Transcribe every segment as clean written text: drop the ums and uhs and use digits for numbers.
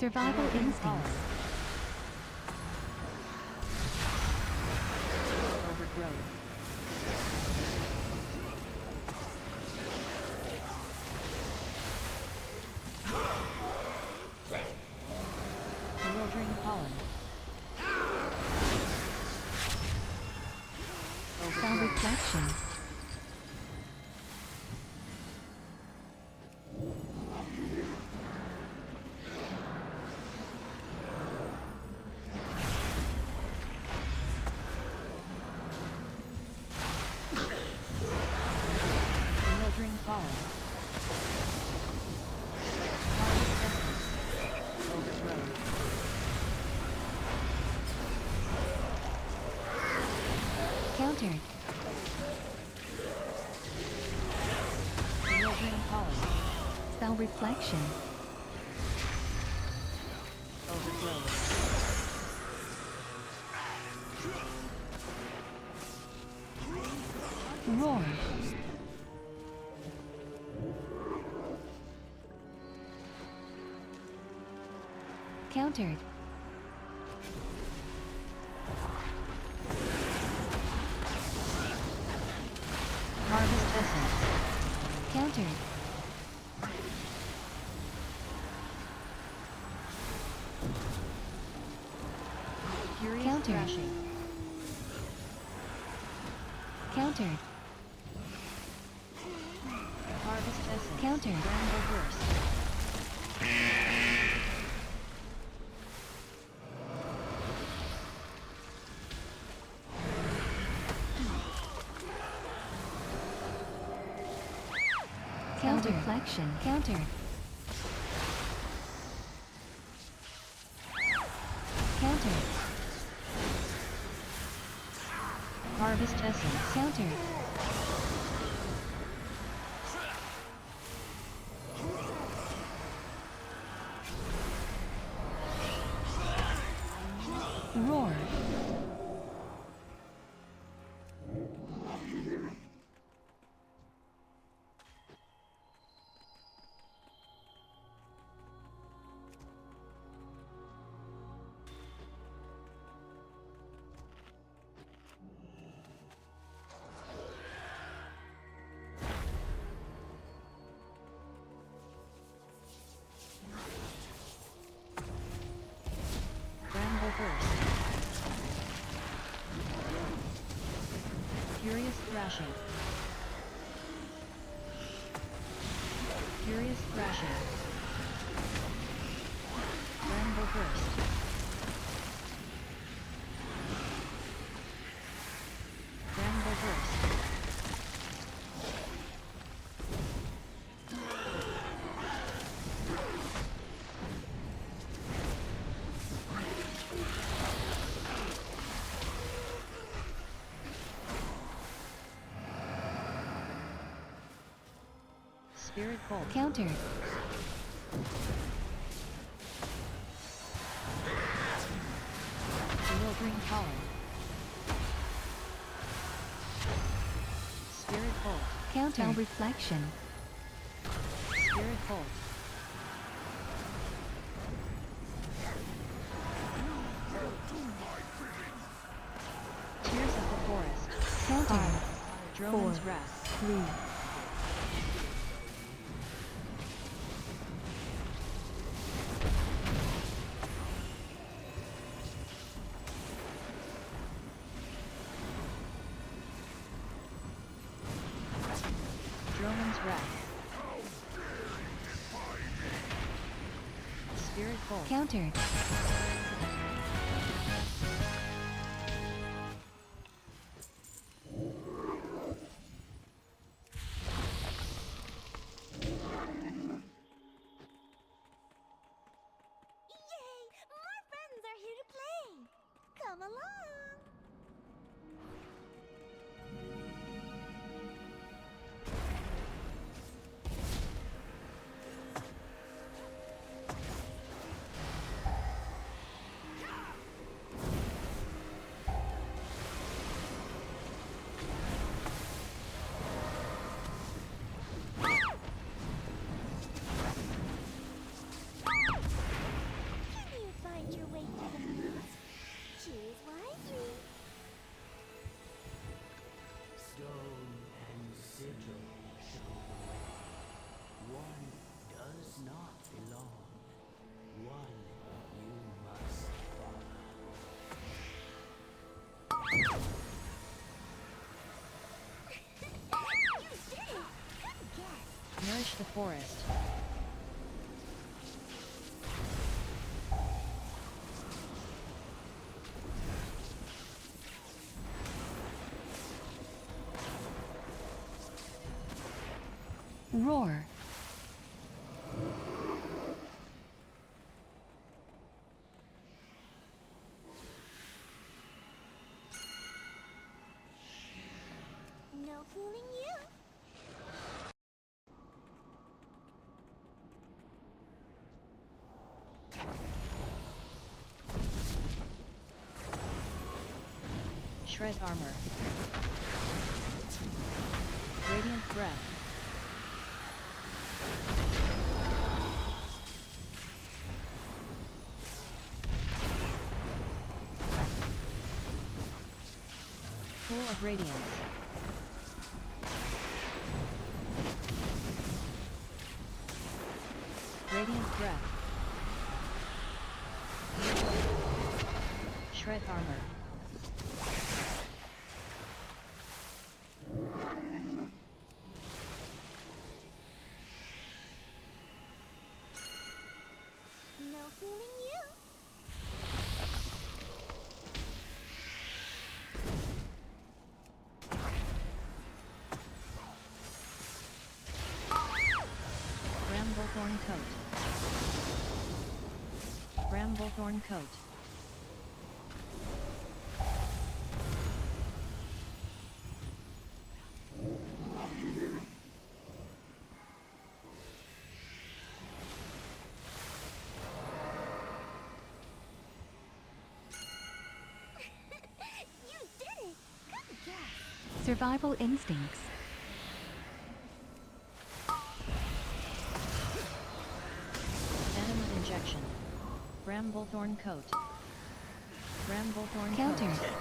Survival instincts. Overgrowth. Bewildering pollen. Sound reflection. Bewildering pollen. Overgrowth. Countered. Bewildering pollen. Spell reflection. Overgrowth. Roar. Countered. Harvest essence. Countered. Furious Counter. thrashing. Countered. Harvest essence. Countered. Bramble burst. Counter reflection. Countered. Countered. Harvest essence. Countered. Roar. Bramble burst. Furious thrashing. Furious thrashing. Bramble burst. Bramble burst. Spirit bolt. Countered. Bewildering pollen. Spirit bolt. Counter reflection. Spirit bolt. Tears of the forest. Counter. Drone's 4, wrath. 3. Drone's wrath. Spirit bolt. Countered. Yay! More friends are here to play! Come along! Forest. Roar. No fooling you. Shred armor. Radiant breath. Pool of radiance. Radiant breath. Shred armor. No fooling you. Bramblethorn coat. Bramblethorn coat. You did it. Good guess. Survival instincts. Venom injection. Bramblethorn coat. Bramblethorn Counter. coat.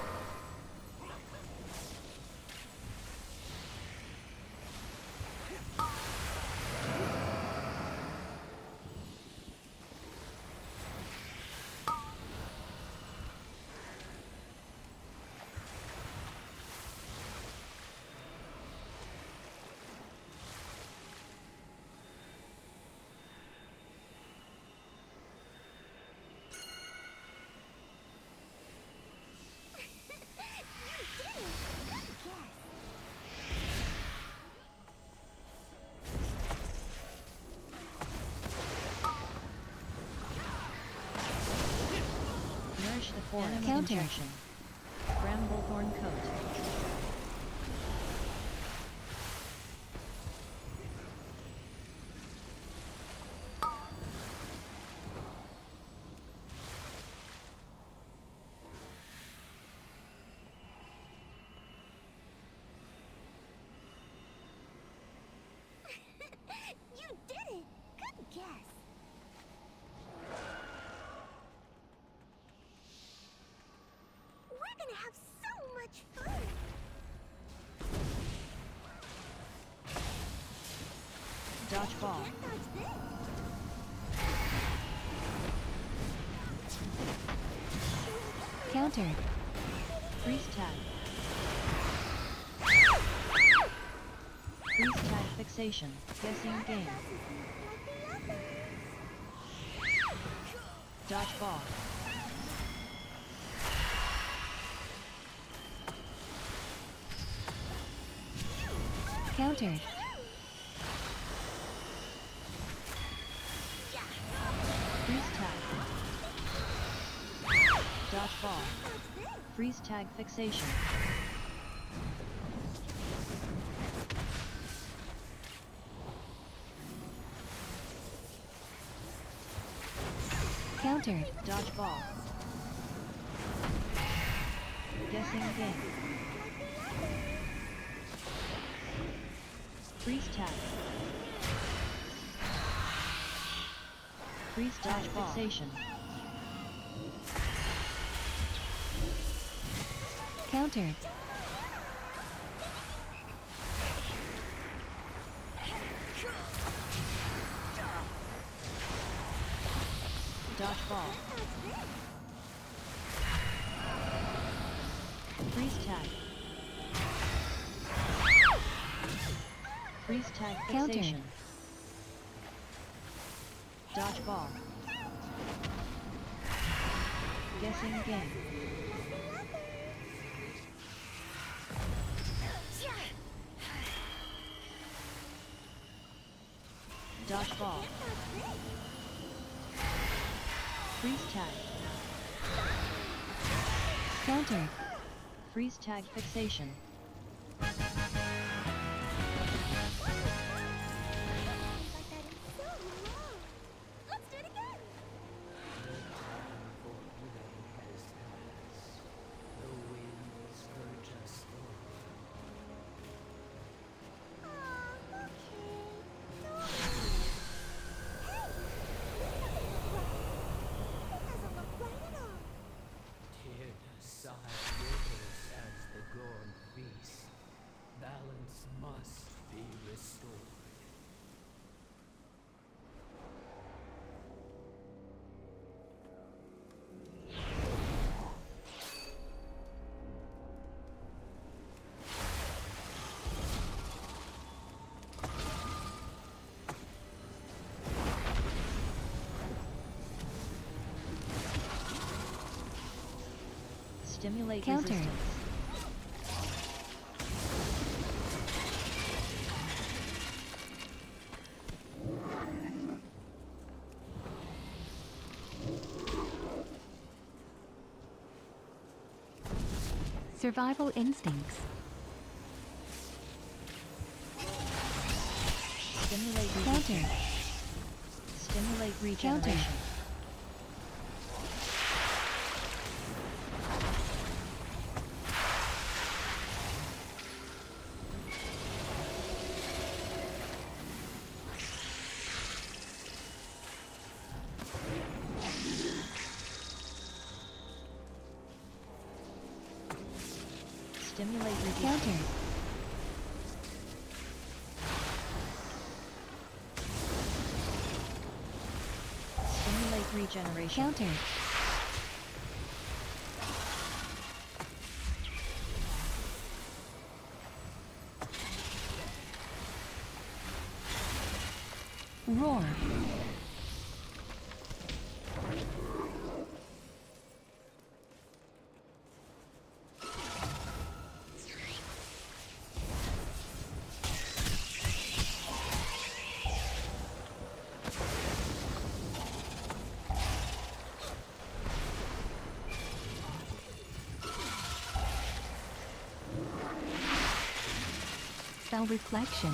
Nourish the forest. Venom Counter. injection. Bramblethorn coat. You did it. Good guess. We're gonna have so much fun. Dodgeball. Can't dodge this. Counter. Freeze tag. Freeze tag fixation. Guessing game. Dodgeball. Counter. Freeze tag. Dodgeball. Freeze tag fixation. Counter. Dodgeball. Guessing game. Freeze tag. Freeze tag fixation. Countered. Dodgeball. Freeze tag. Freeze tag Counter. fixation. Dodge ball. Guessing game. Dodge ball. Freeze tag. Counter. Freeze tag fixation. Like that is so low. Let's do it again. Aw, okay. No. Hey, it doesn't look right at all. Side rivers as the Gorn feast. Balance must be restored. Stimulate Counter. resistance. Survival instincts. Stimulate resistance. Counter. Stimulate regeneration. Stimulate resistance. Counter. Stimulate regeneration. Counter. Roar. Spell reflection.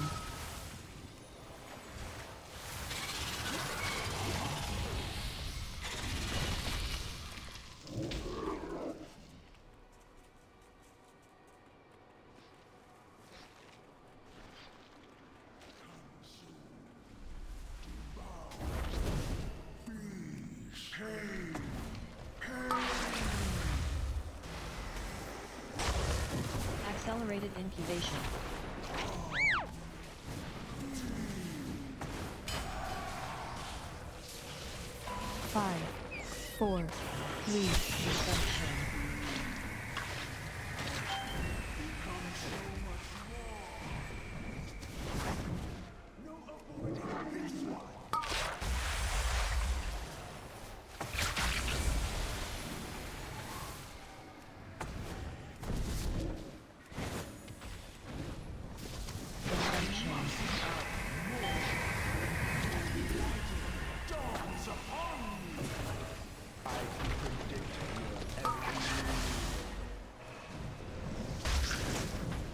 Accelerated incubation. Five, four, three. Reception.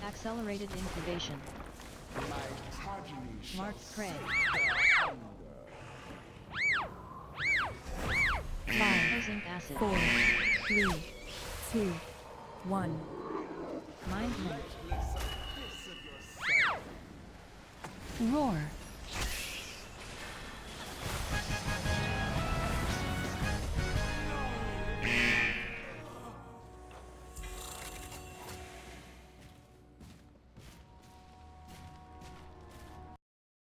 Accelerated incubation. Mark prey. Closing acid. 4, 3, 2, 1. Mind melt. Roar.